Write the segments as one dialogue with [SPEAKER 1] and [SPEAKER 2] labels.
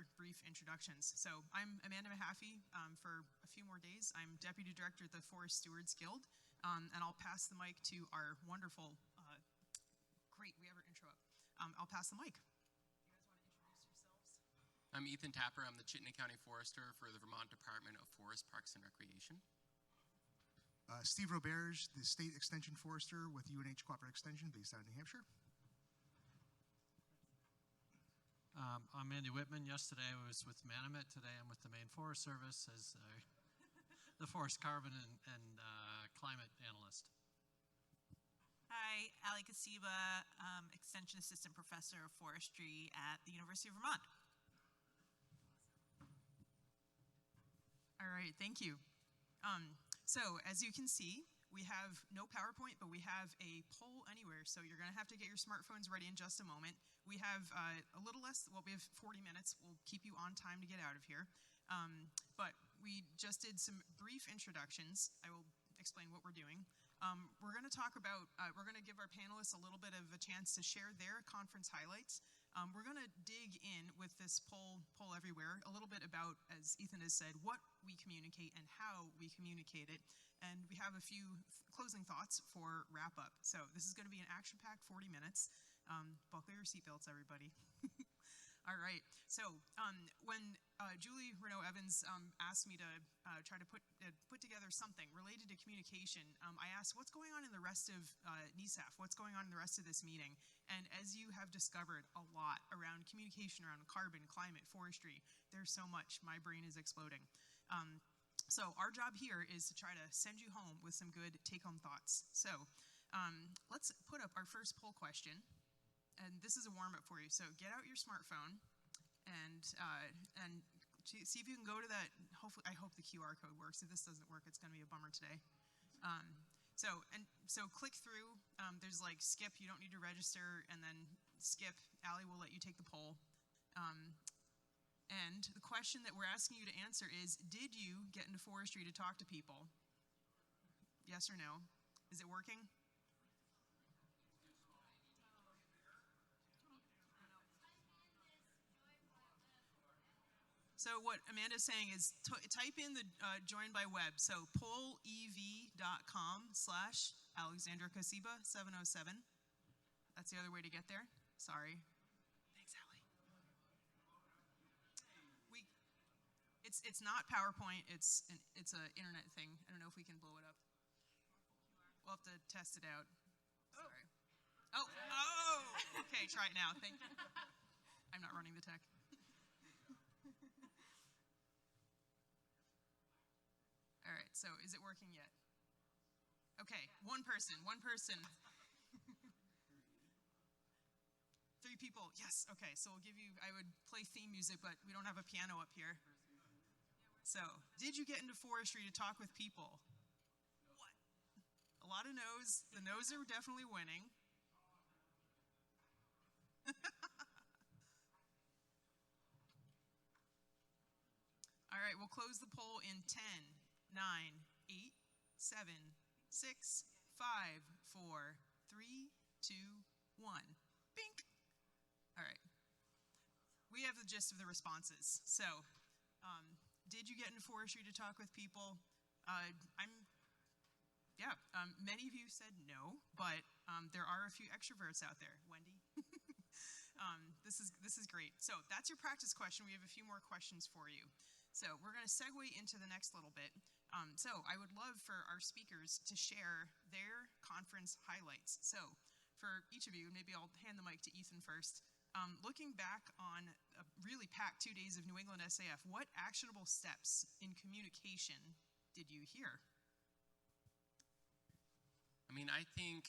[SPEAKER 1] our brief introductions. So I'm Amanda Mahaffey for a few more days. I'm Deputy Director at the Forest Stewards Guild, and I'll pass the mic to our wonderful, great, we have our intro up. I'll pass the mic. You guys want to introduce yourselves?
[SPEAKER 2] I'm Ethan Tapper. I'm the Chittenden County Forester for the Vermont Department of Forest, Parks, and Recreation.
[SPEAKER 3] Steve Roberge, the State Extension Forester with UNH Cooperative Extension based out of New Hampshire.
[SPEAKER 4] I'm Andy Whitman. Yesterday I was with Manomet. Today I'm with the Maine Forest Service as the forest carbon and climate analyst.
[SPEAKER 5] Hi, Kosiba, Extension Assistant Professor of Forestry at the University of Vermont.
[SPEAKER 1] All right, thank you. So as you can see, we have no PowerPoint, but we have a poll anywhere. So you're going to have to get your smartphones ready in just a moment. We have a little less, well, we have 40 minutes. We'll keep you on time to get out of here. But we just did some brief introductions. I will explain what we're doing. We're going to talk about, we're going to give our panelists a little bit of a chance to share their conference highlights. We're going to dig in with this poll everywhere, a little bit about, as Ethan has said, what we communicate and how we communicate it. And we have a few closing thoughts for wrap up. So this is going to be an action-packed 40 minutes. Buckle your seatbelts, everybody. All right, so when Julie Renaud-Evans asked me to try to put together something related to communication, I asked, what's going on in the rest of NESAF? What's going on in the rest of this meeting? And as you have discovered a lot around communication, around carbon, climate, forestry, there's so much, my brain is exploding. So our job here is to try to send you home with some good take-home thoughts. So let's put up our first poll question. And this is a warm-up for you. So get out your smartphone and see if you can go to that. Hopefully, I hope the QR code works. If this doesn't work, it's going to be a bummer today. So click through. There's like skip. You don't need to register, and then skip. Allie will let you take the poll. And the question that we're asking you to answer is: did you get into forestry to talk to people? Yes or no? Is it working? So what Amanda's saying is type in the join by web. So pollev.com/Alexandra Kosiba 707. That's the other way to get there. Sorry. Thanks, Allie. It's not PowerPoint. It's an internet thing. I don't know if we can blow it up. We'll have to test it out. Sorry. Oh. Okay, try it now. Thank you. I'm not running the tech. All right, so is it working yet? Okay, one person. 3 people, yes, okay, so we'll give you, I would play theme music, but we don't have a piano up here. So, did you get into forestry to talk with people? What? A lot of no's. The no's are definitely winning. All right, we'll close the poll in 10, 9, 8, 7, 6, 5, 4, 3, 2, 1. Bink. All right. We have the gist of the responses. So, did you get into forestry to talk with people? Many of you said no, but there are a few extroverts out there. Wendy? This is great. So that's your practice question. We have a few more questions for you. So we're going to segue into the next little bit. So I would love for our speakers to share their conference highlights. So for each of you, maybe I'll hand the mic to Ethan first. Looking back on a really packed 2 days of New England SAF, what actionable steps in communication did you hear?
[SPEAKER 2] I mean, I think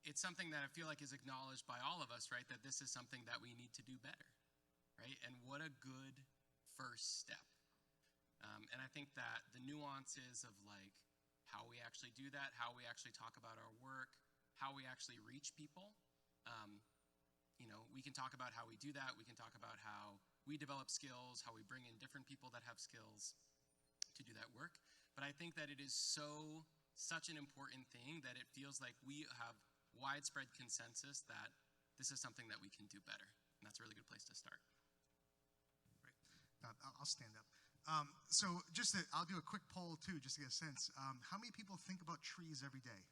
[SPEAKER 2] it's something that I feel like is acknowledged by all of us, right? That this is something that we need to do better, right? And what a good first step. And I think that the nuances of like how we actually do that, how we actually talk about our work, how we actually reach people, we can talk about how we do that. We can talk about how we develop skills, how we bring in different people that have skills to do that work. But I think that it is such an important thing that it feels like we have widespread consensus that this is something that we can do better. And that's a really good place to start.
[SPEAKER 3] I'll stand up. So I'll do a quick poll too, just to get a sense. How many people think about trees every day?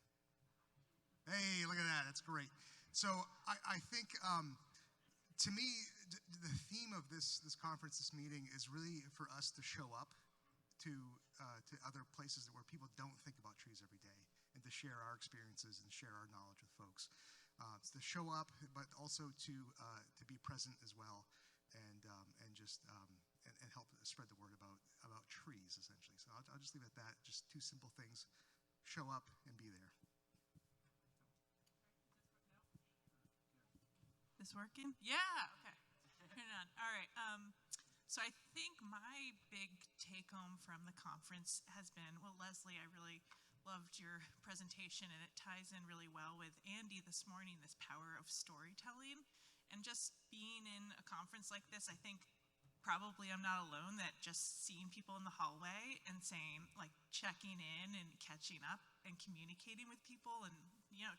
[SPEAKER 3] Hey, look at that. That's great. So I think, to me, the theme of this conference, this meeting, is really for us to show up to other places where people don't think about trees every day, and to share our experiences and share our knowledge with folks. It's to show up, but also to be present as well, and help spread the word about trees, essentially. So I'll just leave it at that. Just two simple things: show up and be there.
[SPEAKER 5] This working? Yeah, okay. Turn it on. All right. So I think my big take home from the conference has been, well, Leslie, I really loved your presentation, and it ties in really well with Andy this morning, this power of storytelling. And just being in a conference like this, I think probably I'm not alone, that just seeing people in the hallway and saying, like, checking in and catching up and communicating with people and,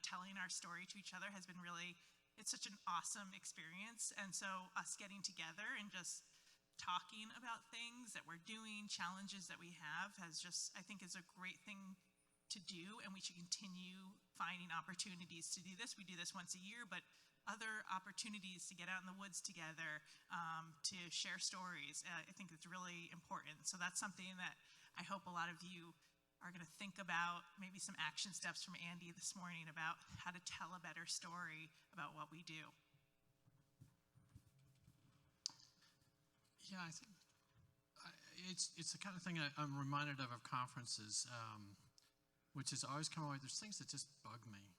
[SPEAKER 5] telling our story to each other has been really, it's such an awesome experience. And so us getting together and just talking about things that we're doing, challenges that we have, has just, I think, is a great thing to do, and we should continue finding opportunities to do this. We do this once a year, but other opportunities to get out in the woods together, to share stories, I think it's really important. So that's something that I hope a lot of you are going to think about, maybe some action steps from Andy this morning about how to tell a better story about what we do.
[SPEAKER 4] Yeah, I think it's the kind of thing I'm reminded of conferences, which is always come away. There's things that just bug me.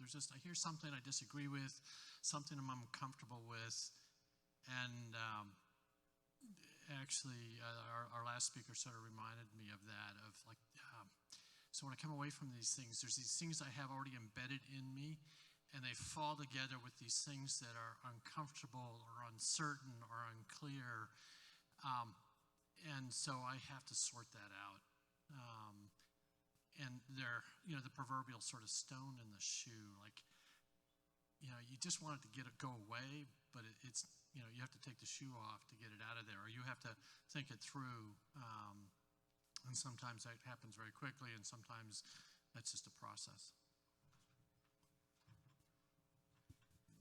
[SPEAKER 4] There's just, I hear something I disagree with, something I'm uncomfortable with, and actually, our last speaker sort of reminded me of that. So when I come away from these things, there's these things I have already embedded in me, and they fall together with these things that are uncomfortable or uncertain or unclear, and so I have to sort that out. And they're, the proverbial sort of stone in the shoe, you just want it to go away, but it's, you have to take the shoe off to get it out of there, or you have to think it through, and sometimes that happens very quickly, and sometimes that's just a process.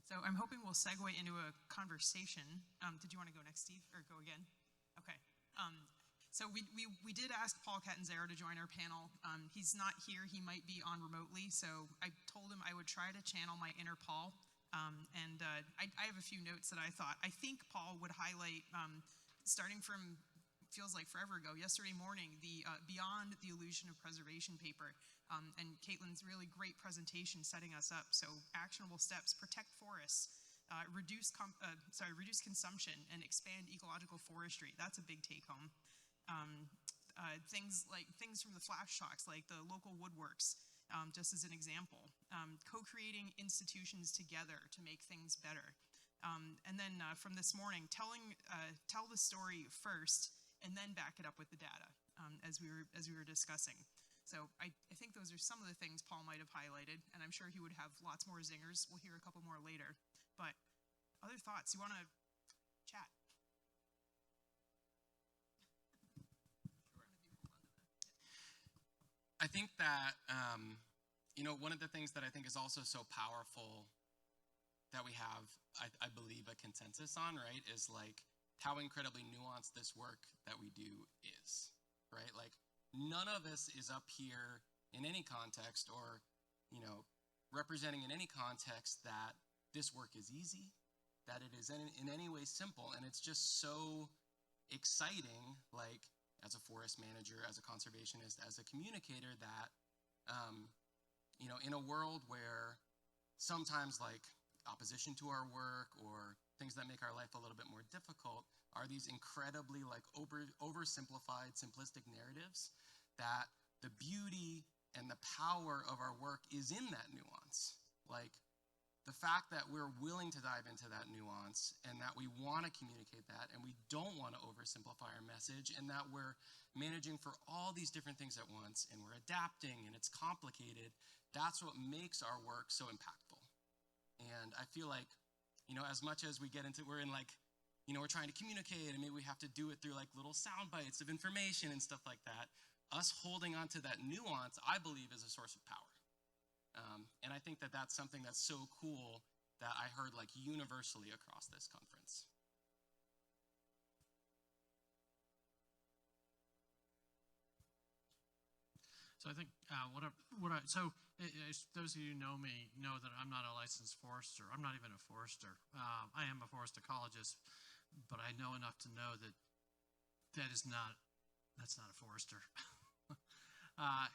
[SPEAKER 1] So I'm hoping we'll segue into a conversation. Did you want to go next, Steve, or go again? Okay. So we did ask Paul Catanzaro to join our panel. He's not here. He might be on remotely. So I told him I would try to channel my inner Paul. I have a few notes that I thought. I think Paul would highlight, starting from, feels like forever ago, yesterday morning, the Beyond the Illusion of Preservation paper. And Caitlin's really great presentation setting us up. So actionable steps: protect forests, reduce consumption, and expand ecological forestry. That's a big take home. Things from the flash talks, like the local woodworks, just as an example. Co-creating institutions together to make things better. And then from this morning, tell the story first and then back it up with the data, as we were discussing. So I think those are some of the things Paul might have highlighted, and I'm sure he would have lots more zingers. We'll hear a couple more later. But other thoughts? You want to chat?
[SPEAKER 2] I think that, one of the things that I think is also so powerful that we have, I believe, a consensus on, right, is how incredibly nuanced this work that we do is, right? None of us is up here in any context or, representing in any context that this work is easy, that it is in any way simple, and it's just so exciting, as a forest manager, as a conservationist, as a communicator, that, in a world where sometimes opposition to our work or things that make our life a little bit more difficult are these incredibly oversimplified, simplistic narratives, that the beauty and the power of our work is in that nuance. The fact that we're willing to dive into that nuance and that we want to communicate that and we don't want to oversimplify our message and that we're managing for all these different things at once and we're adapting and it's complicated, that's what makes our work so impactful. And I feel like, as much as we're in like, we're trying to communicate and maybe we have to do it through like little sound bites of information and stuff like that, us holding on to that nuance, I believe, is a source of power. And I think that that's something that's so cool that I heard like universally across this conference.
[SPEAKER 4] So I think those of you who know me know that I'm not a licensed forester. I'm not even a forester. I am a forest ecologist, but I know enough to know that that's not a forester. I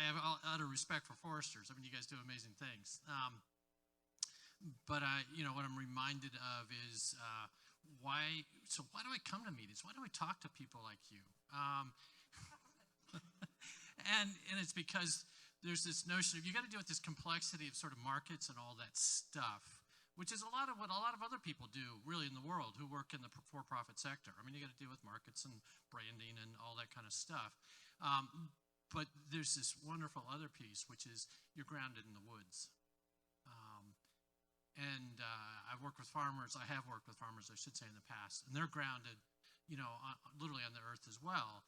[SPEAKER 4] have utter respect for foresters. I mean, you guys do amazing things. But what I'm reminded of is why do I come to meetings? Why do I talk to people like you? And it's because there's this notion of you got to deal with this complexity of sort of markets and all that stuff, which is a lot of what a lot of other people do really in the world who work in the for-profit sector. I mean, you got to deal with markets and branding and all that kind of stuff. But there's this wonderful other piece, which is you're grounded in the woods. I've worked with farmers. I have worked with farmers, I should say, in the past, and they're grounded, literally on the earth as well.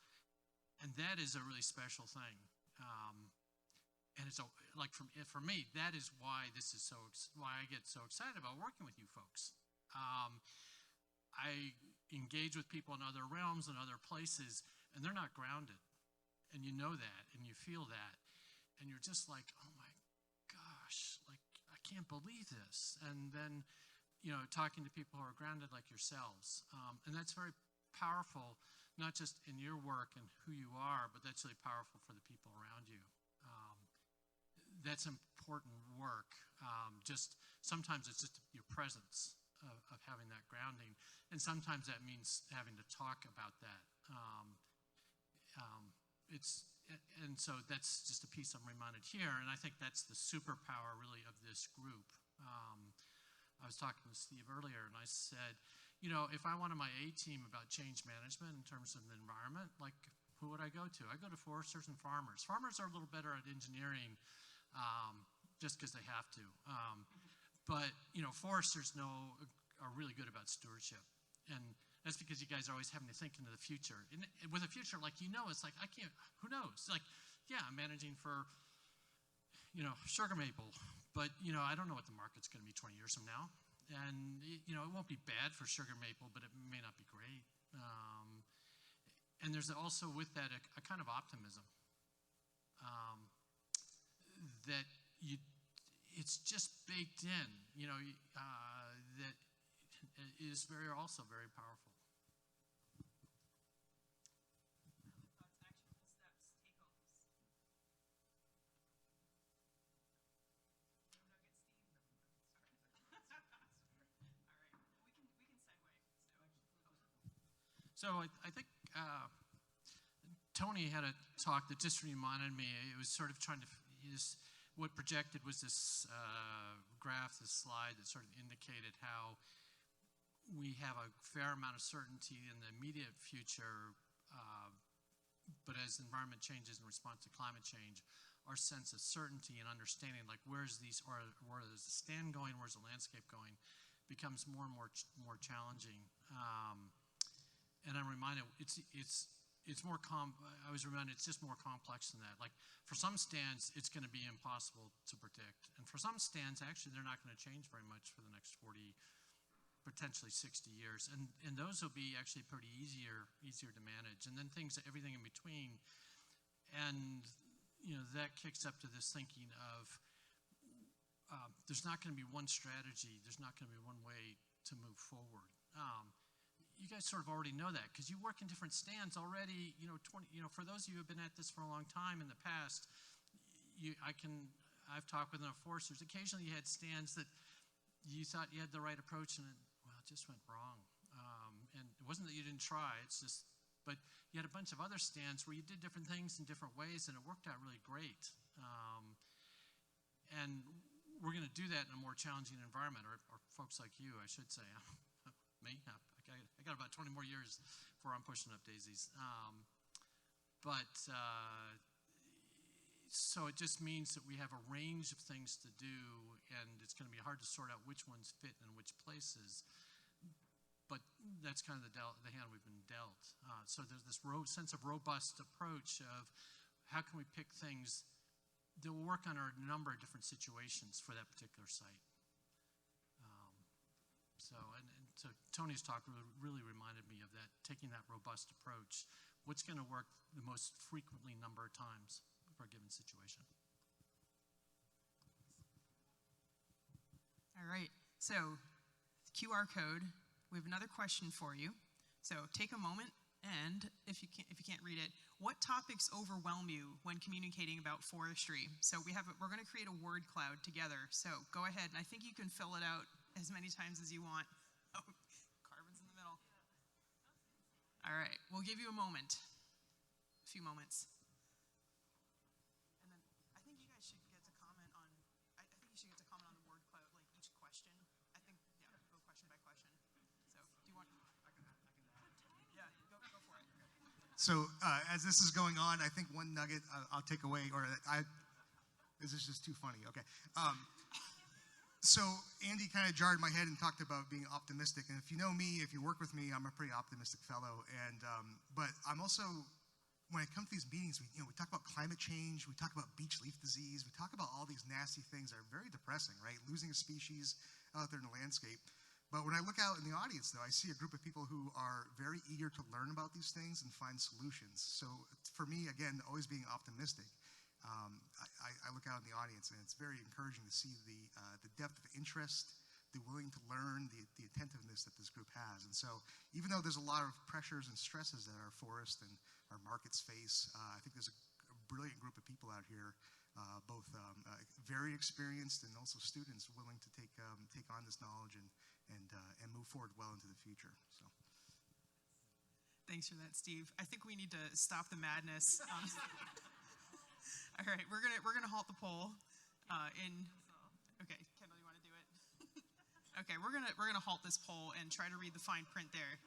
[SPEAKER 4] And that is a really special thing. And it's for me, that is why why I get so excited about working with you folks. I engage with people in other realms and other places, and they're not grounded. And you know that, and you feel that, and you're just like, oh my gosh, like I can't believe this. And then, talking to people who are grounded like yourselves, and that's very powerful. Not just in your work and who you are, but that's really powerful for the people around you. That's important work. Sometimes it's just your presence of having that grounding, and sometimes that means having to talk about that. So that's just a piece I'm reminded here, and I think that's the superpower really of this group. I was talking to Steve earlier, and I said, if I wanted my A team about change management in terms of the environment, like who would I go to? I go to foresters and farmers. Farmers are a little better at engineering just because they have to. But foresters are really good about stewardship. And that's because you guys are always having to think into the future. And with a future, like, it's like, who knows? Like, yeah, I'm managing for, sugar maple. But, I don't know what the market's going to be 20 years from now. And, it won't be bad for sugar maple, but it may not be great. And there's also with that a kind of optimism that it's just baked in, that is also very powerful. So I think Tony had a talk that just reminded me. It was sort of trying to what projected was this graph, this slide that sort of indicated how we have a fair amount of certainty in the immediate future, but as the environment changes in response to climate change, our sense of certainty and understanding, like where is the stand going, where's the landscape going, becomes more and more challenging. And I'm reminded it's more I was reminded it's just more complex than that. Like for some stands, it's going to be impossible to predict, and for some stands, actually, they're not going to change very much for the next 40, potentially 60 years, and those will be actually pretty easier to manage. And then everything in between, and that kicks up to this thinking of there's not going to be one strategy, there's not going to be one way to move forward. You guys sort of already know that because you work in different stands already. For those of you who have been at this for a long time in the past, I've talked with enough foresters. Occasionally, you had stands that you thought you had the right approach, and it just went wrong. And it wasn't that you didn't try; but you had a bunch of other stands where you did different things in different ways, and it worked out really great. And we're going to do that in a more challenging environment, or folks like you, I should say. Me, I got about 20 more years before I'm pushing up daisies. So it just means that we have a range of things to do, and it's going to be hard to sort out which ones fit in which places. But that's kind of the hand we've been dealt. So there's this sense of robust approach of how can we pick things that will work on a number of different situations for that particular site. So Tony's talk really reminded me of that, taking that robust approach. What's going to work the most frequently number of times for a given situation?
[SPEAKER 1] All right, so QR code. We have another question for you. So take a moment, and if you can't read it, what topics overwhelm you when communicating about forestry? So we're going to create a word cloud together. So go ahead, and I think you can fill it out as many times as you want. Oh, carbon's in the middle. All right, we'll give you a moment, a few moments. And then I think you guys should get to comment on. I think you should get to comment on the word cloud, like each question. I think go question by question. So do you want? I can. Yeah, go for it.
[SPEAKER 3] So as this is going on, I think one nugget I'll take away, this is just too funny. Okay. So Andy kind of jarred my head and talked about being optimistic. And if you know me, if you work with me, I'm a pretty optimistic fellow. And but I'm also, when it comes to these meetings, we talk about climate change, we talk about beach leaf disease, we talk about all these nasty things that are very depressing, right? Losing a species out there in the landscape. But when I look out in the audience, though, I see a group of people who are very eager to learn about these things and find solutions. So for me, again, always being optimistic, I look out in the audience, and it's very encouraging to see the depth of interest, the willing to learn, the attentiveness that this group has. And so even though there's a lot of pressures and stresses that our forest and our markets face, I think there's a brilliant group of people out here, both very experienced and also students willing to take on this knowledge and move forward well into the future. So.
[SPEAKER 1] Thanks for that, Steve. I think we need to stop the madness. All right, we're gonna halt the poll. Okay, Kendall, you want to do it? Okay, we're gonna halt this poll and try to read the fine print there.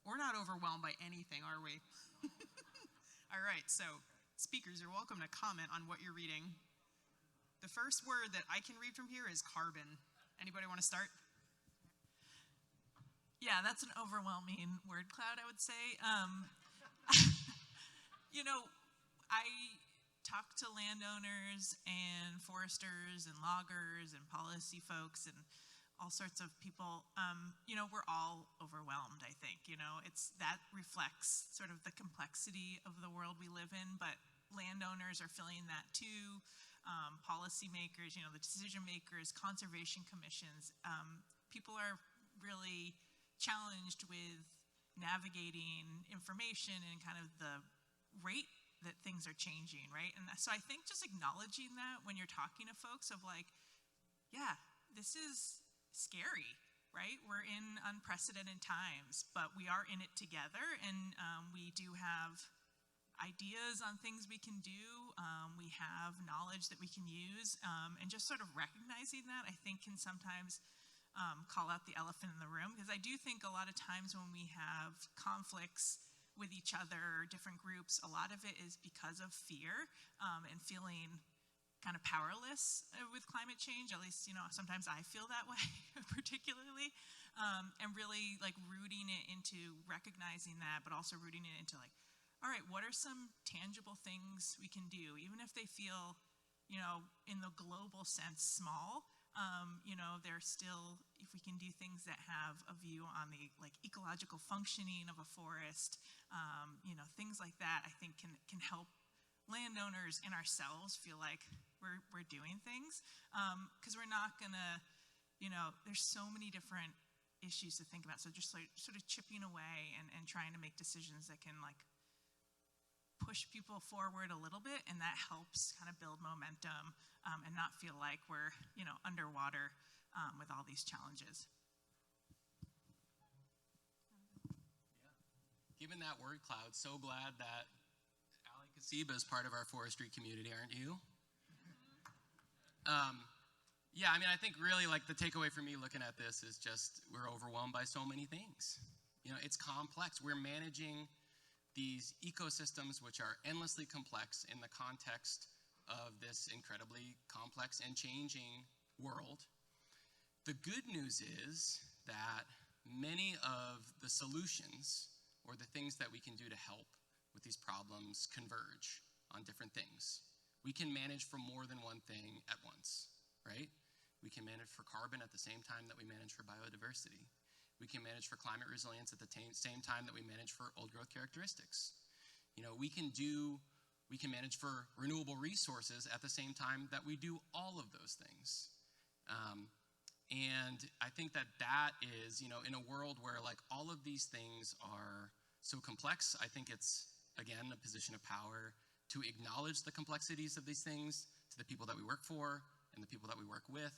[SPEAKER 1] We're not overwhelmed by anything, are we? All right, so speakers, you're welcome to comment on what you're reading. The first word that I can read from here is carbon. Anybody want to start?
[SPEAKER 5] Yeah, that's an overwhelming word cloud, I would say. I talk to landowners and foresters and loggers and policy folks and all sorts of people. We're all overwhelmed, I think. That reflects sort of the complexity of the world we live in, but landowners are feeling that too. Policymakers, the decision makers, conservation commissions, people are really challenged with navigating information and kind of the rate that things are changing, right? And so I think just acknowledging that when you're talking to folks of like, yeah, this is scary, right? We're in unprecedented times, but we are in it together, and we do have ideas on things we can do. We have knowledge that we can use, and just sort of recognizing that, I think, can sometimes call out the elephant in the room, because I do think a lot of times when we have conflicts with each other, different groups, a lot of it is because of fear and feeling kind of powerless with climate change. At least, sometimes I feel that way particularly, and really like rooting it into recognizing that, but also rooting it into like, all right, what are some tangible things we can do, even if they feel, in the global sense small. They're still, if we can do things that have a view on the like ecological functioning of a forest, things like that, I think can help landowners and ourselves feel like we're doing things, because we're not gonna, there's so many different issues to think about. So just like sort of chipping away and trying to make decisions that can like push people forward a little bit, and that helps kind of build momentum and not feel like we're underwater with all these challenges.
[SPEAKER 2] Yeah. Given that word cloud, so glad that Kosiba is part of our forestry community, aren't you? Yeah, I think really like the takeaway for me looking at this is just we're overwhelmed by so many things. It's complex. We're managing these ecosystems which are endlessly complex in the context of this incredibly complex and changing world. The good news is that many of the solutions or the things that we can do to help with these problems converge on different things. We can manage for more than one thing at once, right? We can manage for carbon at the same time that we manage for biodiversity. We can manage for climate resilience at the same time that we manage for old growth characteristics. You know, we can manage for renewable resources at the same time that we do all of those things. And I think that is, you know, in a world where like all of these things are so complex, I think it's, again, a position of power to acknowledge the complexities of these things to the people that we work for and the people that we work with.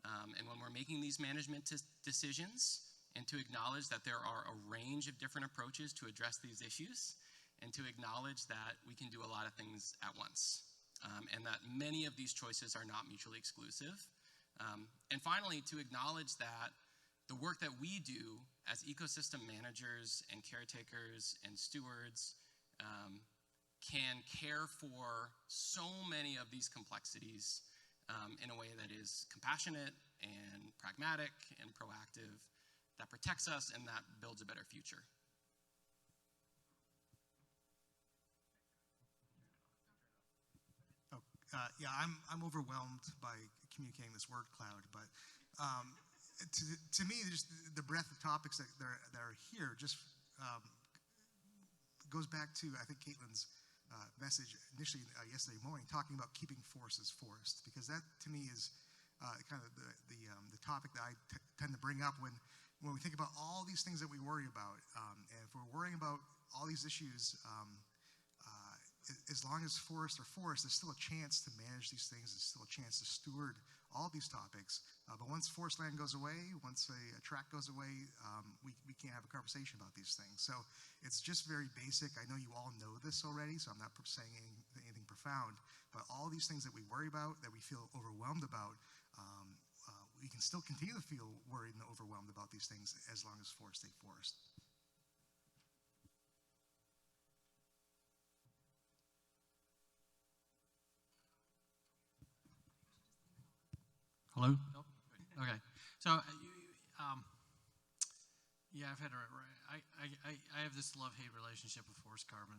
[SPEAKER 2] And when we're making these management decisions, and to acknowledge that there are a range of different approaches to address these issues, and to acknowledge that we can do a lot of things at once, and that many of these choices are not mutually exclusive. And finally, to acknowledge that the work that we do as ecosystem managers and caretakers and stewards can care for so many of these complexities in a way that is compassionate and pragmatic and proactive, that protects us and that builds a better future.
[SPEAKER 3] Yeah, I'm overwhelmed by communicating this word cloud, but to me, just the breadth of topics that are here just goes back to, I think, Caitlin's message initially yesterday morning, talking about keeping forests forest, because that to me is kind of the topic that I tend to bring up when we think about all these things that we worry about, and if we're worrying about all these issues, as long as forests are forests, there's still a chance to manage these things. There's still a chance to steward all these topics. But once forest land goes away, once a tract goes away, we can't have a conversation about these things. So it's just very basic. I know you all know this already, so I'm not saying anything profound. But all these things that we worry about, that we feel overwhelmed about, we can still continue to feel worried and overwhelmed about these things as long as forests stay forest.
[SPEAKER 4] Hello? Nope. Okay. So, yeah, I have this love-hate relationship with forest carbon.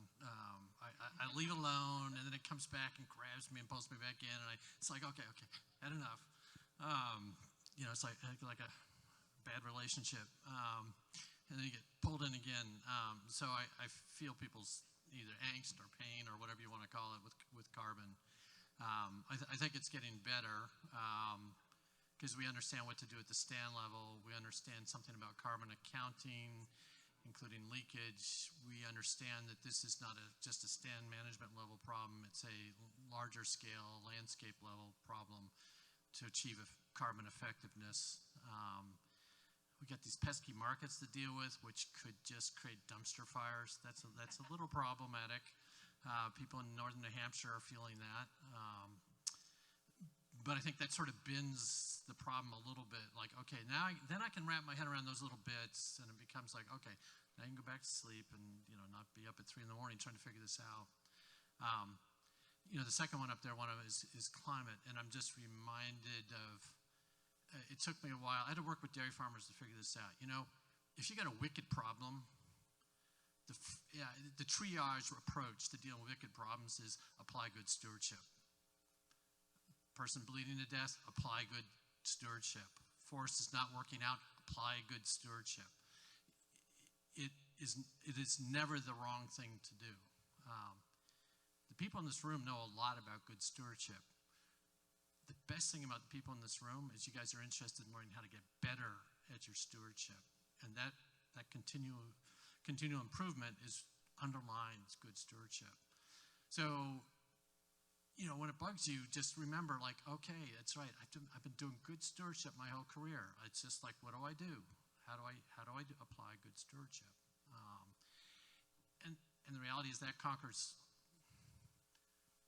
[SPEAKER 4] I leave it alone, and then it comes back and grabs me and pulls me back in, and it's like, okay, had enough. You know, it's like a bad relationship, and then you get pulled in again. So I feel people's either angst or pain or whatever you want to call it with carbon. I think it's getting better. Because we understand what to do at the stand level. We understand something about carbon accounting, including leakage. We understand that this is not just a stand management level problem. It's a larger scale, landscape level problem to achieve carbon effectiveness. We got these pesky markets to deal with, which could just create dumpster fires. That's a little problematic. People in northern New Hampshire are feeling that. But I think that sort of bends the problem a little bit. Like, okay, then I can wrap my head around those little bits, and it becomes like, okay, now you can go back to sleep and, you know, not be up at 3 in the morning trying to figure this out. You know, the second one up there, one of it is climate, and I'm just reminded of. It took me a while. I had to work with dairy farmers to figure this out. You know, if you got a wicked problem, the triage approach to dealing with wicked problems is apply good stewardship. Person bleeding to death, apply good stewardship. Forest is not working out, apply good stewardship. It is never the wrong thing to do. The people in this room know a lot about good stewardship. The best thing about the people in this room is you guys are interested in learning how to get better at your stewardship. And that continual improvement underlines good stewardship. So, you know, when it bugs you, just remember, like, okay, that's right. I've been doing good stewardship my whole career. It's just like, what do I do? How do I apply good stewardship? And the reality is that conquers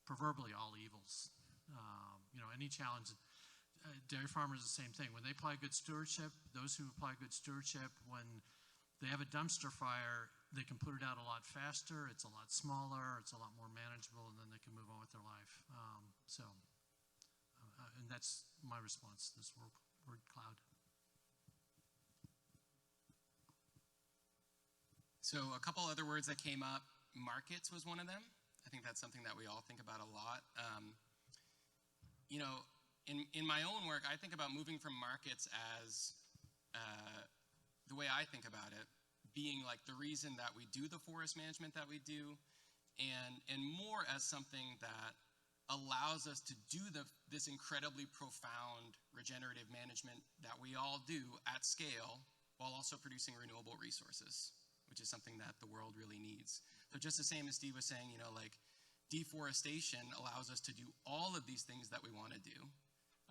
[SPEAKER 4] proverbially all evils. You know, any challenge. Dairy farmers are the same thing. When they apply good stewardship, those who apply good stewardship, when they have a dumpster fire, they can put it out a lot faster, it's a lot smaller, it's a lot more manageable, and then they can move on with their life. And that's my response to this word cloud.
[SPEAKER 2] So a couple other words that came up, markets was one of them. I think that's something that we all think about a lot. In my own work, I think about moving from markets as the way I think about it, being like the reason that we do the forest management that we do, and more as something that allows us to do this incredibly profound regenerative management that we all do at scale while also producing renewable resources, which is something that the world really needs. So just the same as Steve was saying, deforestation allows us to do all of these things that we want to do.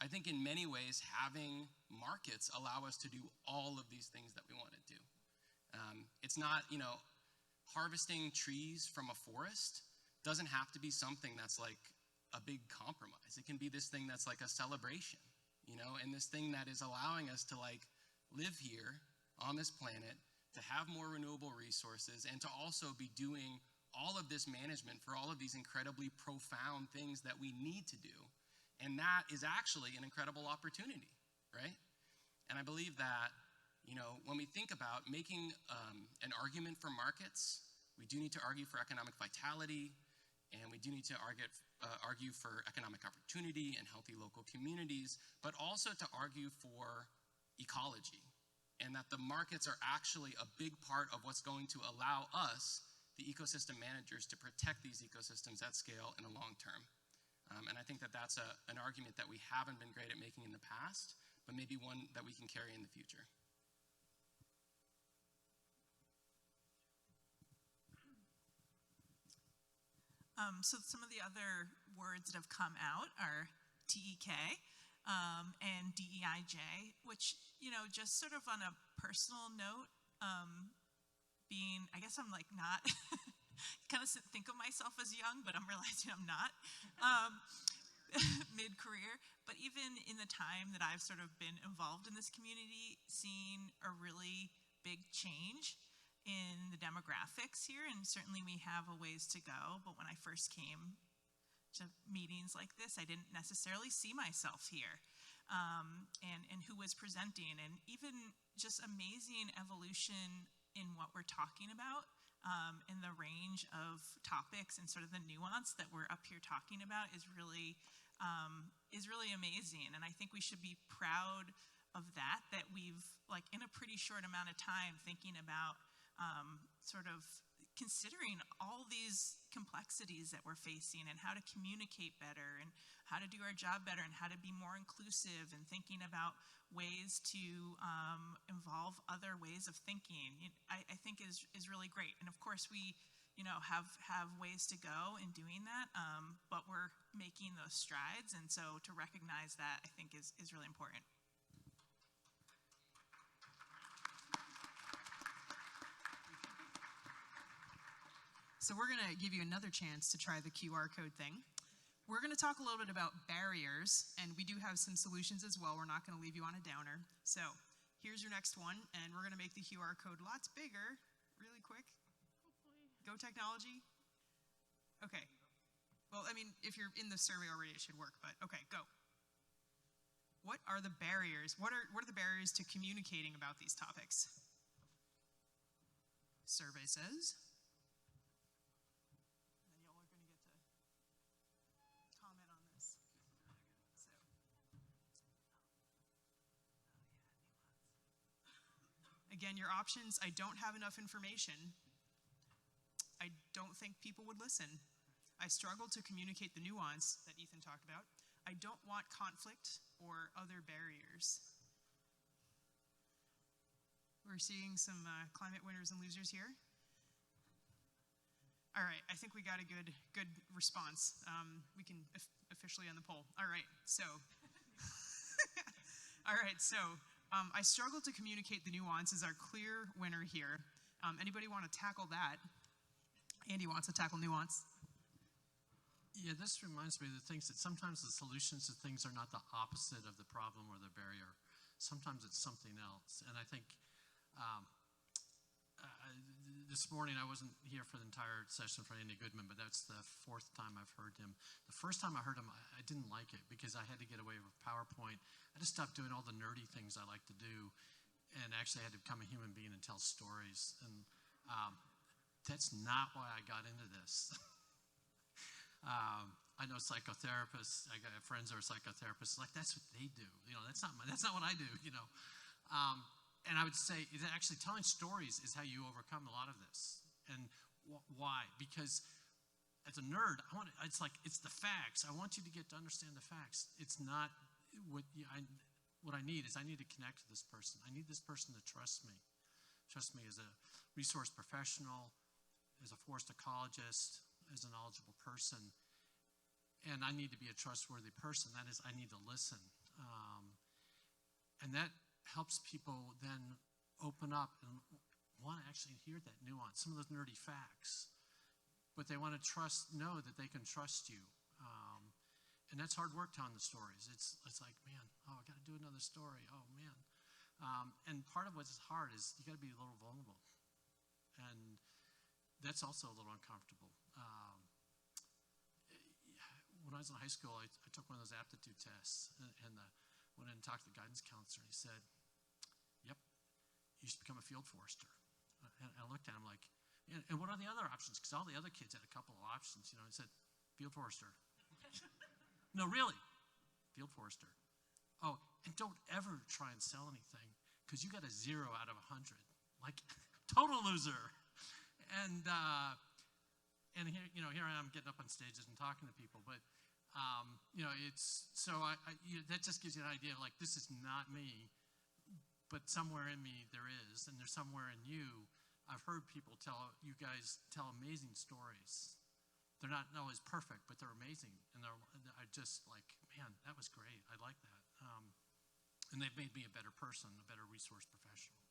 [SPEAKER 2] I think in many ways, having markets allow us to do all of these things that we want to do. It's not, harvesting trees from a forest doesn't have to be something that's like a big compromise. It can be this thing that's like a celebration, and this thing that is allowing us to live here on this planet, to have more renewable resources, and to also be doing all of this management for all of these incredibly profound things that we need to do. And that is actually an incredible opportunity, right? And I believe that, when we think about making an argument for markets, we do need to argue for economic vitality, and we do need to argue for economic opportunity and healthy local communities, but also to argue for ecology, and that the markets are actually a big part of what's going to allow us, the ecosystem managers, to protect these ecosystems at scale in the long term. And I think that that's an argument that we haven't been great at making in the past, but maybe one that we can carry in the future.
[SPEAKER 5] So some of the other words that have come out are TEK and DEIJ, which, just sort of on a personal note, I guess I'm not, kind of think of myself as young, but I'm realizing I'm not, mid-career. But even in the time that I've sort of been involved in this community, seeing a really big change in the demographics here, and certainly we have a ways to go, but when I first came to meetings like this, I didn't necessarily see myself here, and who was presenting, and even just amazing evolution in what we're talking about, and the range of topics and sort of the nuance that we're up here talking about is really amazing. And I think we should be proud of that we've, in a pretty short amount of time, thinking about sort of considering all these complexities that we're facing, and how to communicate better, and how to do our job better, and how to be more inclusive, and thinking about ways to involve other ways of thinking, I think is really great. And of course we have ways to go in doing that, but we're making those strides, and so to recognize that, I think is really important.
[SPEAKER 1] So we're going to give you another chance to try the QR code thing. We're going to talk a little bit about barriers, and we do have some solutions as well. We're not going to leave you on a downer. So here's your next one, and we're going to make the QR code lots bigger really quick. Hopefully. Go technology. Okay. Well, if you're in the survey already, it should work, but okay, go. What are the barriers? What are the barriers to communicating about these topics? Survey says. Again, your options: I don't have enough information. I don't think people would listen. I struggle to communicate the nuance that Ethan talked about. I don't want conflict or other barriers. We're seeing some climate winners and losers here. All right, I think we got a good response. We can officially end the poll. All right, so. I struggle to communicate the nuance is our clear winner here. Anybody want to tackle that? Andy wants to tackle nuance.
[SPEAKER 4] Yeah, this reminds me of the things that sometimes the solutions to things are not the opposite of the problem or the barrier. Sometimes it's something else. And I think this morning I wasn't here for the entire session for Andy Goodman, but that's the 4th time I've heard him. The first time I heard him, I didn't like it because I had to get away with PowerPoint. I just stopped doing all the nerdy things I like to do and actually had to become a human being and tell stories. And that's not why I got into this. I know psychotherapists. I got friends who are psychotherapists. Like, that's what they do. You know, that's not what I do, you know. And I would say that actually telling stories is how you overcome a lot of this. And why? Because as a nerd, it's the facts. I want you to get to understand the facts. It's not what I need is I need to connect to this person. I need this person to trust me as a resource professional, as a forest ecologist, as a knowledgeable person. And I need to be a trustworthy person. That is, I need to listen. And that helps people then open up and want to actually hear that nuance, some of those nerdy facts. But they want to know that they can trust you. And that's hard work telling the stories. It's like, man, I got to do another story. Oh, man. And part of what's hard is you got to be a little vulnerable. And that's also a little uncomfortable. When I was in high school, I took one of those aptitude tests and went in and talked to the guidance counselor. He said, yep, you should become a field forester. And I looked at him like, and what are the other options? Because all the other kids had a couple of options, you know. He said, field forester. No, really, field forester. Oh, and don't ever try and sell anything because you got a 0 out of 100. Like, total loser. And here I am getting up on stages and talking to people, but it's so that just gives you an idea of like, this is not me, but somewhere in me there is, and there's somewhere in you. I've heard people you guys tell amazing stories. They're not always perfect, but they're amazing, and I just like, man, that was great. I like that, and they've made me a better person, a better resource professional.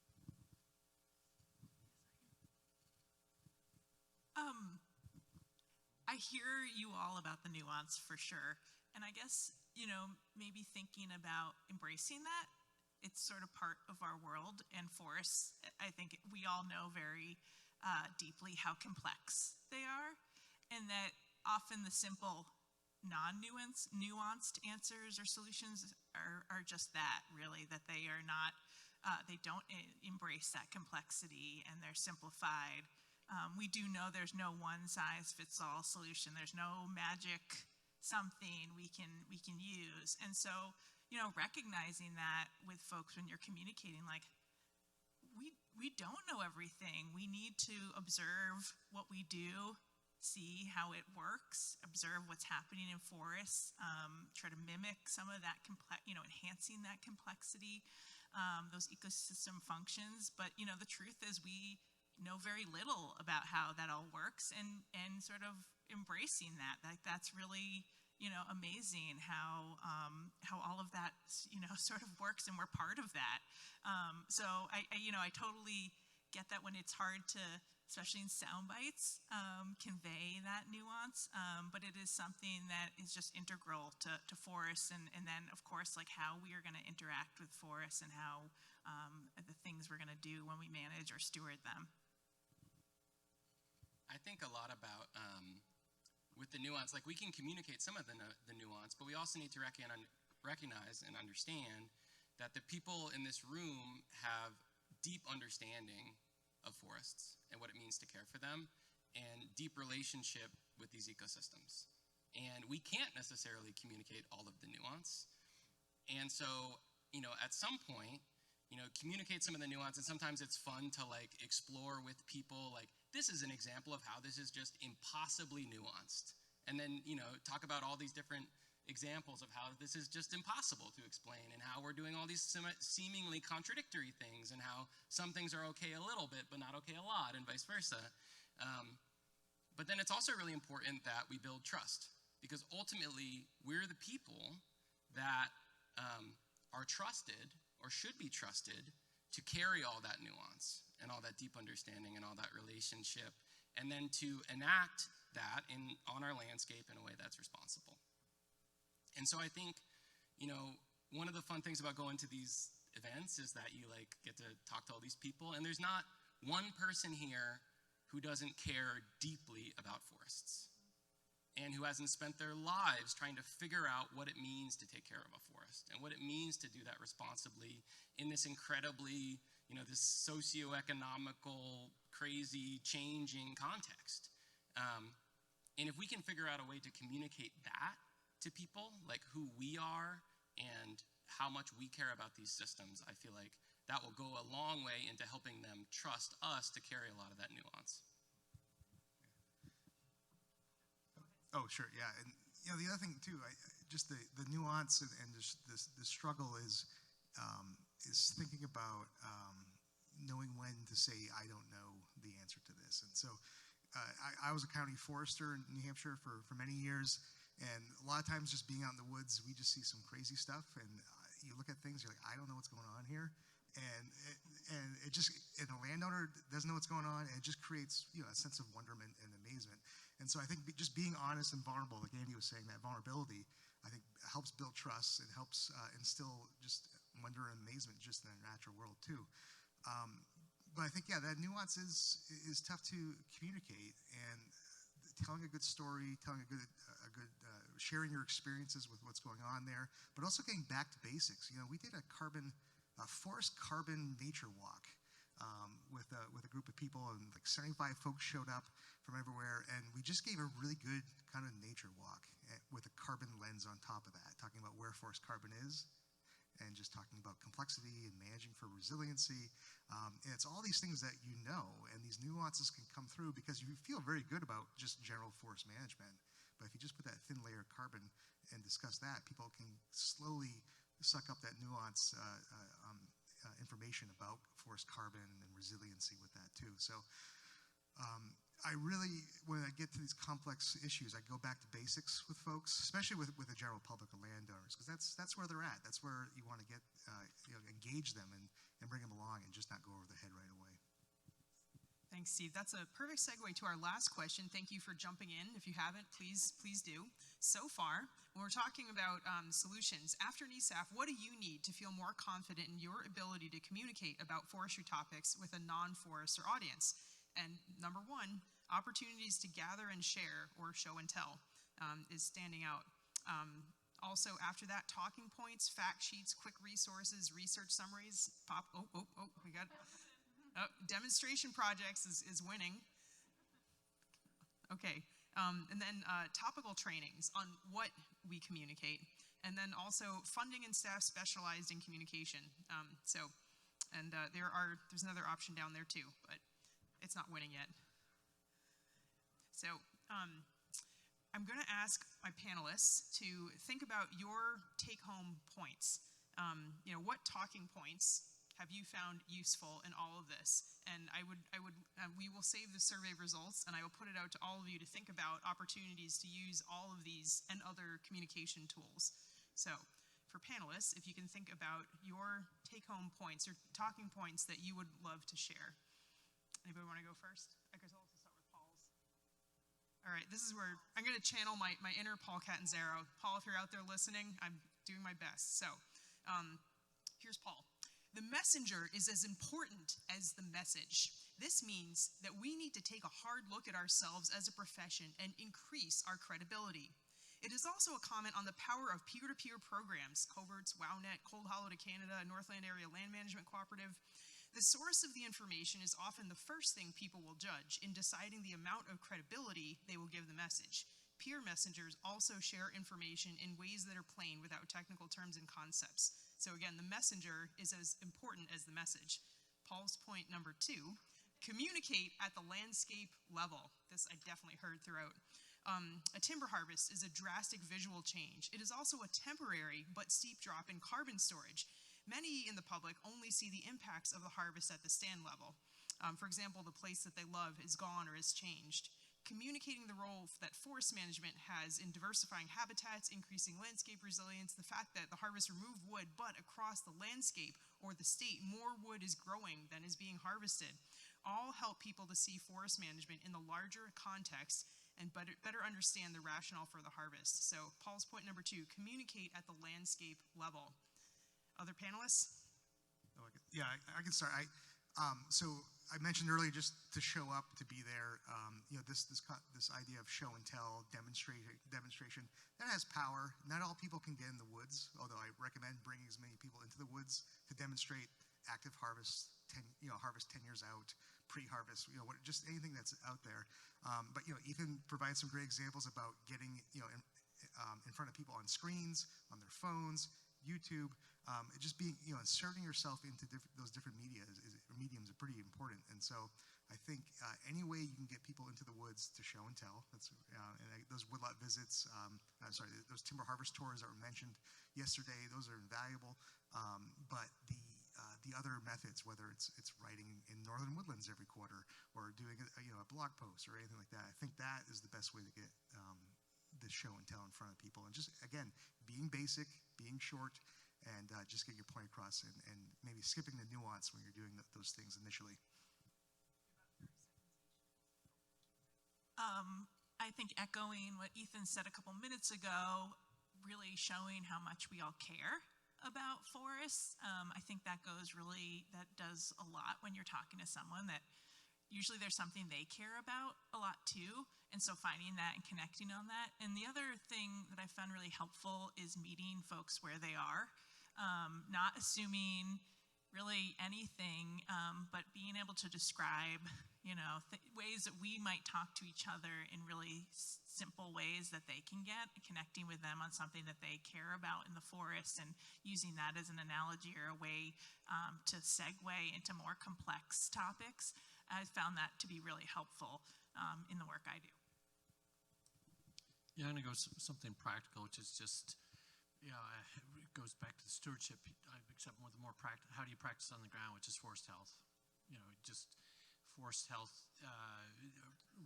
[SPEAKER 5] I hear you all about the nuance for sure. And I guess, maybe thinking about embracing that, it's sort of part of our world. And forests, I think we all know very deeply how complex they are. And that often the simple, non-nuanced answers or solutions are just that, really, that they are not, they don't embrace that complexity and they're simplified. We do know there's no one-size-fits-all solution. There's no magic something we can use. And so, recognizing that with folks when you're communicating, like, we don't know everything. We need to observe what we do, see how it works, observe what's happening in forests, try to mimic some of that enhancing that complexity, those ecosystem functions. But, the truth is we know very little about how that all works, and sort of embracing that. Like, that's really, amazing how all of that, sort of works, and we're part of that. So I totally get that when it's hard to, especially in sound bites, convey that nuance. But it is something that is just integral to forests, and then of course, like, how we are going to interact with forests and how the things we're going to do when we manage or steward them.
[SPEAKER 2] I think a lot about, with the nuance, like, we can communicate some of the nuance, but we also need to recognize and understand that the people in this room have deep understanding of forests and what it means to care for them, and deep relationship with these ecosystems. And we can't necessarily communicate all of the nuance. And so, at some point, communicate some of the nuance, and sometimes it's fun to, like, explore with people, like, this is an example of how this is just impossibly nuanced. And then, talk about all these different examples of how this is just impossible to explain, and how we're doing all these seemingly contradictory things, and how some things are okay a little bit, but not okay a lot, and vice versa. But then it's also really important that we build trust, because ultimately, we're the people that are trusted, or should be trusted, to carry all that nuance and all that deep understanding and all that relationship, and then to enact that on our landscape in a way that's responsible. And so I think, one of the fun things about going to these events is that you, like, get to talk to all these people, and there's not one person here who doesn't care deeply about forests and who hasn't spent their lives trying to figure out what it means to take care of a forest and what it means to do that responsibly in this incredibly, this socioeconomical, crazy, changing context. And if we can figure out a way to communicate that to people, like who we are and how much we care about these systems, I feel like that will go a long way into helping them trust us to carry a lot of that nuance.
[SPEAKER 3] Oh, sure, yeah, and the other thing too, just the nuance and just the struggle is thinking about knowing when to say I don't know the answer to this. And so I was a county forester in New Hampshire for many years, and a lot of times just being out in the woods, we just see some crazy stuff, and you look at things, you're like, I don't know what's going on here, and a landowner doesn't know what's going on, and it just creates a sense of wonderment and amazement. And so I think just being honest and vulnerable, like Andy was saying, that vulnerability, I think helps build trust and helps instill just wonder and amazement just in the natural world too. But I think, yeah, that nuance is tough to communicate, and telling a good story, sharing your experiences with what's going on there, but also getting back to basics. We did a forest carbon nature walk with a group of people, and like 75 folks showed up from everywhere, and we just gave a really good kind of nature walk with a carbon lens on top of that, talking about where forest carbon is, and just talking about complexity and managing for resiliency. And it's all these things that and these nuances can come through because you feel very good about just general forest management. But if you just put that thin layer of carbon and discuss that, people can slowly suck up that nuance information about forest carbon and resiliency with that too. So I really, when I get to these complex issues, I go back to basics with folks, especially with the general public and landowners, because that's where they're at. That's where you want to get, engage them and bring them along and just not go over their head right away.
[SPEAKER 1] Thanks, Steve. That's a perfect segue to our last question. Thank you for jumping in. If you haven't, please do. So far, when we're talking about solutions, after NESAF, what do you need to feel more confident in your ability to communicate about forestry topics with a non-forester audience? And number one, opportunities to gather and share or show and tell is standing out. Also, after that, talking points, fact sheets, quick resources, research summaries. We got demonstration projects is winning. Okay, and then topical trainings on what we communicate, and then also funding and staff specialized in communication. There's another option down there too, but it's not winning yet. So I'm going to ask my panelists to think about your take-home points. What talking points have you found useful in all of this? And we will save the survey results, and I will put it out to all of you to think about opportunities to use all of these and other communication tools. So for panelists, if you can think about your take-home points or talking points that you would love to share. Anybody want to go first? I guess I'll also start with Paul's. All right, this is where I'm going to channel my inner Paul Catanzaro. Paul, if you're out there listening, I'm doing my best. So here's Paul. The messenger is as important as the message. This means that we need to take a hard look at ourselves as a profession and increase our credibility. It is also a comment on the power of peer-to-peer programs, Coverts, WowNet, Cold Hollow to Canada, Northland Area Land Management Cooperative. The source of the information is often the first thing people will judge in deciding the amount of credibility they will give the message. Peer messengers also share information in ways that are plain without technical terms and concepts. So again, the messenger is as important as the message. Paul's point number 2, communicate at the landscape level. This I definitely heard throughout. A timber harvest is a drastic visual change. It is also a temporary but steep drop in carbon storage. Many in the public only see the impacts of the harvest at the stand level. For example, the place that they love is gone or is changed. Communicating the role that forest management has in diversifying habitats, increasing landscape resilience, the fact that the harvest removed wood, but across the landscape or the state, more wood is growing than is being harvested, all help people to see forest management in the larger context and better understand the rationale for the harvest. So Paul's point number 2, communicate at the landscape level. Other panelists?
[SPEAKER 3] Yeah, I can start. So I mentioned earlier, just to show up, to be there. This idea of show and tell, demonstration, that has power. Not all people can get in the woods, although I recommend bringing as many people into the woods to demonstrate active harvest, harvest 10 years out, pre-harvest, just anything that's out there. But Ethan provides some great examples about getting in front of people on screens, on their phones, YouTube. Just being, inserting yourself into those different mediums are pretty important. And so I think any way you can get people into the woods to show and tell, those woodlot visits, those timber harvest tours that were mentioned yesterday, those are invaluable. But the other methods, whether it's writing in northern woodlands every quarter or doing a blog post or anything like that, I think that is the best way to get the show and tell in front of people. And just, again, being basic, being short, and just get your point across, and maybe skipping the nuance when you're doing those things initially.
[SPEAKER 5] I think echoing what Ethan said a couple minutes ago, really showing how much we all care about forests. I think that does a lot when you're talking to someone that usually there's something they care about a lot too. And so finding that and connecting on that. And the other thing that I found really helpful is meeting folks where they are, not assuming really anything, but being able to describe, ways that we might talk to each other in really simple ways that they can get, connecting with them on something that they care about in the forest, and using that as an analogy or a way to segue into more complex topics. I found that to be really helpful in the work I do.
[SPEAKER 4] Yeah, I'm going to go something practical, which is just, it goes back to the stewardship, except with more practical. How do you practice on the ground, which is forest health? Just forest health.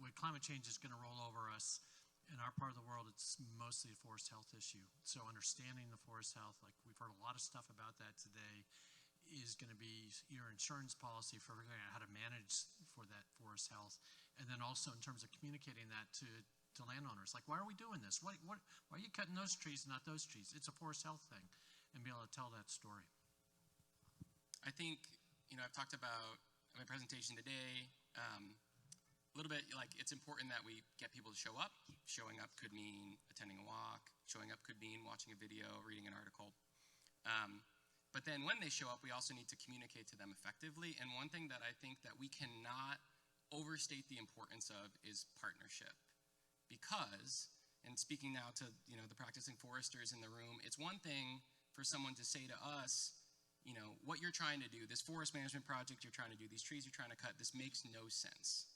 [SPEAKER 4] When climate change is going to roll over us, in our part of the world, it's mostly a forest health issue. So understanding the forest health, like we've heard a lot of stuff about that today, is going to be your insurance policy for figuring out how to manage for that forest health. And then also in terms of communicating that to landowners, like, why are we doing this? Why are you cutting those trees and not those trees? It's a forest health thing, and be able to tell that story.
[SPEAKER 2] I think, I've talked about in my presentation today, a little bit like it's important that we get people to show up. Showing up could mean attending a walk. Showing up could mean watching a video, reading an article. But then when they show up, we also need to communicate to them effectively. And one thing that I think that we cannot overstate the importance of is partnership. Because, and speaking now to the practicing foresters in the room, it's one thing for someone to say to us, what you're trying to do, this forest management project you're trying to do, these trees you're trying to cut, this makes no sense.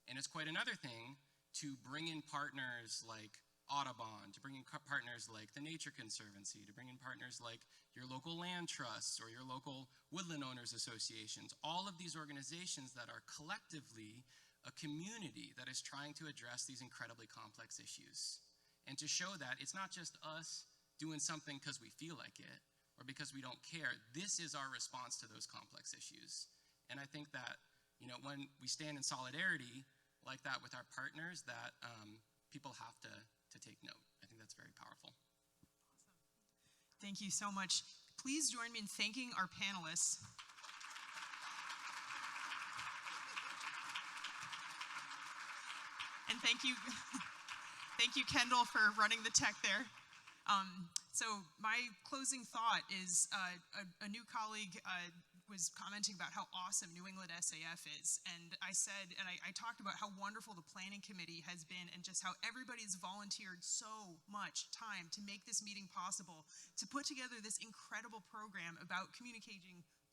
[SPEAKER 2] And it's quite another thing to bring in partners like Audubon, to bring in partners like the Nature Conservancy, to bring in partners like your local land trusts or your local woodland owners associations, all of these organizations that are collectively a community that is trying to address these incredibly complex issues. And to show that it's not just us doing something because we feel like it or because we don't care. This is our response to those complex issues. And I think that, when we stand in solidarity like that with our partners, that people have to take note. I think that's very powerful.
[SPEAKER 1] Awesome. Thank you so much. Please join me in thanking our panelists. And thank you, Kendall, for running the tech there. So my closing thought is a new colleague was commenting about how awesome New England SAF is. And I said, and I talked about how wonderful the planning committee has been and just how everybody's volunteered so much time to make this meeting possible, to put together this incredible program about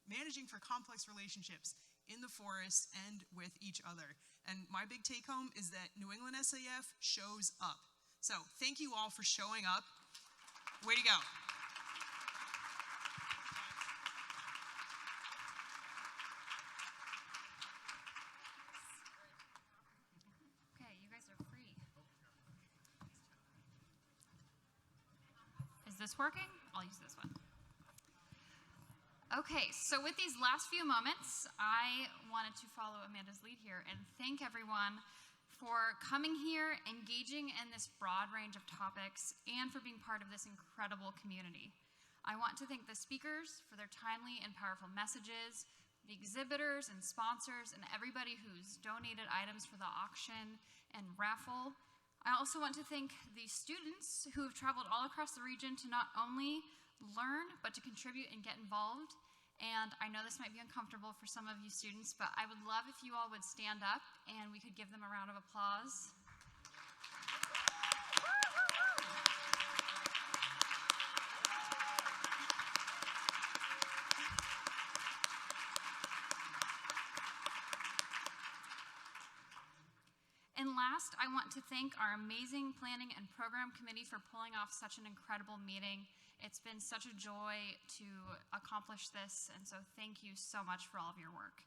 [SPEAKER 1] managing for complex relationships in the forest and with each other. And my big take home is that New England SAF shows up. So thank you all for showing up. Way to go.
[SPEAKER 6] Okay, you guys are free. Is this working? I'll use this one. Okay, so with these last few moments, I wanted to follow Amanda's lead here and thank everyone for coming here, engaging in this broad range of topics, and for being part of this incredible community. I want to thank the speakers for their timely and powerful messages, the exhibitors and sponsors, and everybody who's donated items for the auction and raffle. I also want to thank the students who have traveled all across the region to not only learn, but to contribute and get involved. And I know this might be uncomfortable for some of you students, but I would love if you all would stand up and we could give them a round of applause. And last, I want to thank our amazing planning and program committee for pulling off such an incredible meeting. It's been such a joy to accomplish this, and so thank you so much for all of your work.